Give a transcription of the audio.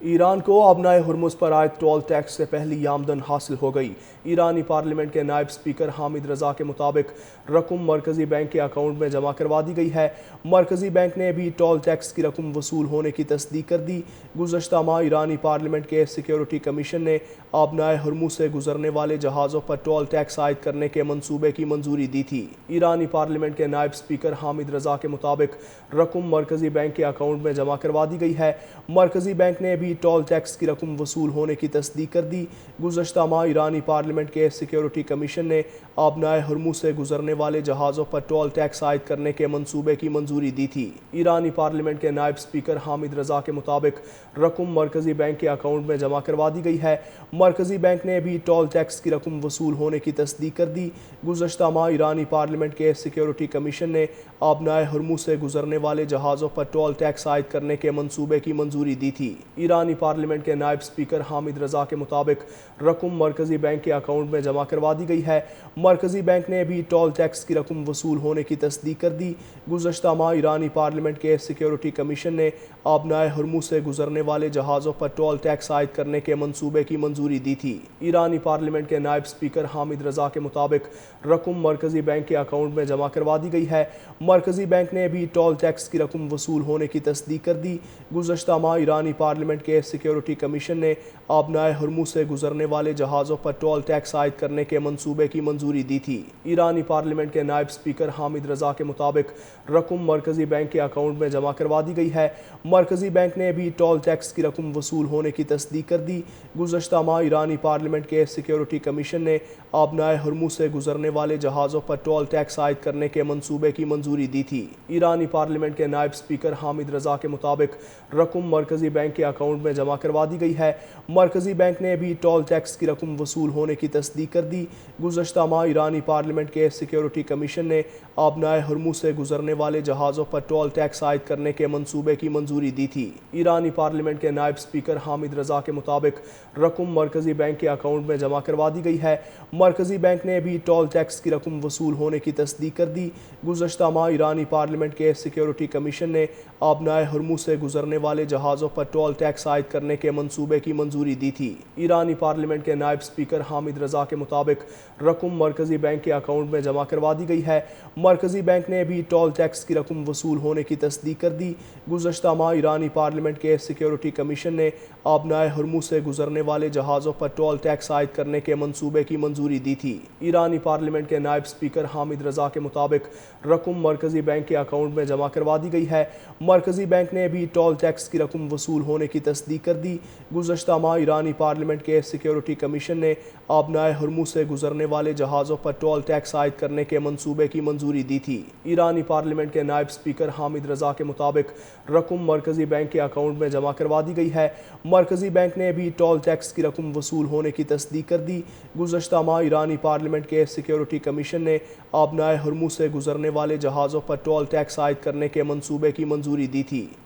ایران کو آبنائے ہرمز پر عائد ٹول ٹیکس سے پہلی آمدن حاصل ہو گئی۔ ایرانی پارلیمنٹ کے نائب سپیکر حامد رضا کے مطابق رقم مرکزی بینک کے اکاؤنٹ میں جمع کروا دی گئی ہے۔ مرکزی بینک نے بھی ٹول ٹیکس کی رقم وصول ہونے کی تصدیق کر دی۔ گزشتہ ماہ ایرانی پارلیمنٹ کے سیکیورٹی کمیشن نے آبنائے ہرمز سے گزرنے والے جہازوں پر ٹول ٹیکس عائد کرنے کے منصوبے کی منظوری دی تھی۔ ایرانی پارلیمنٹ کے نائب سپیکر حامد رضا کے مطابق رقم مرکزی بینک کے اکاؤنٹ میں جمع کروا دی گئی ہے۔ مرکزی بینک نے بھی ٹول ٹیکس کی رقم وصول ہونے کی تصدیق کر دی۔ گزشتہ ماہ ایرانی پارلیمنٹ کے سیکیورٹی کمیشن نے آبنائے ہرمز سے گزرنے والے جہازوں پر ٹول ٹیکس عائد کرنے کے منصوبے کی منظوری دی تھی۔ ایرانی پارلیمنٹ کے نائب سپیکر حامد رضا کے مطابق رقم مرکزی بینک کے اکاؤنٹ میں جمع کروا دی گئی ہے۔ مرکزی بینک نے بھی ٹول ٹیکس کی رقم وصول ہونے کی تصدیق کر دی۔ گزشتہ ماہ ایرانی پارلیمنٹ کے سیکیورٹی کمیشن نے آبنائے ہرمز سے گزرنے والے جہازوں پر ٹول ٹیکس عائد کرنے کے منصوبے کی منظوری دی تھی۔ ایرانی پارلیمنٹ کے نائب سپیکر حامد رضا کے مطابق رقم مرکزی بینک کے اکاؤنٹ میں جمع کروا دی گئی ہے۔ مرکزی بینک نے بھی ٹول ٹیکس کی رقم وصول ہونے کی تصدیق کر دی۔ گزشتہ ماہ ایرانی پارلیمنٹ کے سیکیورٹی کمیشن نے آبنائے ہرمز سے گزرنے والے جہازوں پر ٹول ٹیکس عائد کرنے کے منصوبے کی منظوری دی تھی۔ ایرانی پارلیمنٹ کے نائب سپیکر حامد رضا کے مطابق رقم مرکزی بینک کے اکاؤنٹ میں جمع کروا دی گئی ہے۔ مرکزی بینک نے بھی ٹول ٹیکس کی رقم وصول ہونے کی تصدیق کر دی۔ گزشتہ ماہ ایرانی پارلیمنٹ کے سیکیورٹی کمیشن نے آبنائے ہرمز سے گزرنے والے جہازوں پر ٹول ٹیکس عائد کرنے کے منصوبے کی منظوری دی تھی۔ ایرانی پارلیمنٹ کے نائب سپیکر حامد رضا کے مطابق رقم مرکزی بینک کے اکاؤنٹ میں جمع کروا دی گئی ہے۔ مرکزی بینک نے بھی ٹول ٹیکس کی رقم وصول ہونے کی تصدیق کر دی۔ گزشتہ ماہ ایرانی پارلیمنٹ کے سیکیورٹی کمیشن نے آبنائے ہرمز سے گزرنے والے جہازوں پر ٹول ٹیکس عائد کرنے کے منصوبے کی منظوری دی تھی۔ ایرانی پارلیمنٹ کے نائب سپیکر حامد رضا کے مطابق رقم مرکزی بینک کے اکاؤنٹ میں جمع کروا دی گئی ہے۔ مرکزی بینک نے بھی ٹول ٹیکس کی رقم وصول ہونے کی تصدیق کر دی۔ گزشتہ ماہ ایرانی پارلیمنٹ کے سیکیورٹی کمیشن نے آبنائے ہرمز سے گزرنے والے جہازوں پر ٹول ٹیکس عائد کرنے کے منصوبے کی منظوری دی تھی۔ ایرانی پارلیمنٹ کے نائب سپیکر حامد رضا کے مطابق رقم مرکزی بینک کے اکاؤنٹ میں جمع کروا دی گئی ہے۔ مرکزی بینک نے بھی ٹول ٹیکس کی رقم وصول ہونے کی تصدیق کر دی۔ گزشتہ ماہ ایرانی پارلیمنٹ کے سیکیورٹی کمیشن نے آبنائے ہرمز سے گزرنے والے جہازوں پر ٹول ٹیکس عائد کرنے کے منصوبے کی منظوری دی تھی۔ ایرانی پارلیمنٹ کے نائب سپیکر حامد رضا کے مطابق رقم مرکزی بینک کے اکاؤنٹ میں جمع کروا دی گئی ہے۔ مرکزی بینک نے بھی ٹول ٹیکس کی رقم وصول ہونے کی تصدیق کر دی۔ گزشتہ ماہ ایرانی پارلیمنٹ کے سیکیورٹی کمیشن نے آبنائے ہرمز سے گزرنے والے جہازوں پر ٹول ٹیکس عائد کرنے کے منصوبے کی منظوری دی تھی۔ ایرانی پارلیمنٹ کے نائب سپیکر حامد رضا کے مطابق رقم مرکزی بینک کے اکاؤنٹ میں جمع کروا دی گئی ہے۔ مرکزی بینک نے بھی ٹول ٹیکس کی رقم وصول ہونے کی تصدیق کر دی۔ گزشتہ ماہ ایرانی پارلیمنٹ کے سیکیورٹی کمیشن نے آبنائے ہرمز سے گزرنے والے جہازوں پر ٹول ٹیکس عائد کرنے کے منصوبے کی منظوری دی تھی۔ ایرانی پارلیمنٹ کے نائب سپیکر حامد رضا کے مطابق رقم مرکزی بینک کے اکاؤنٹ میں جمع کروا دی گئی ہے۔ مرکزی بینک نے بھی ٹول ٹیکس کی رقم وصول ہونے کی تصدیق کر دی۔ گزشتہ ماہ ایرانی پارلیمنٹ کے سیکیورٹی کمیشن نے آبنائے ہرمز سے گزرنے والے جہازوں پر ٹول ٹیکس عائد کرنے کے منصوبے کی منظوری دی تھی۔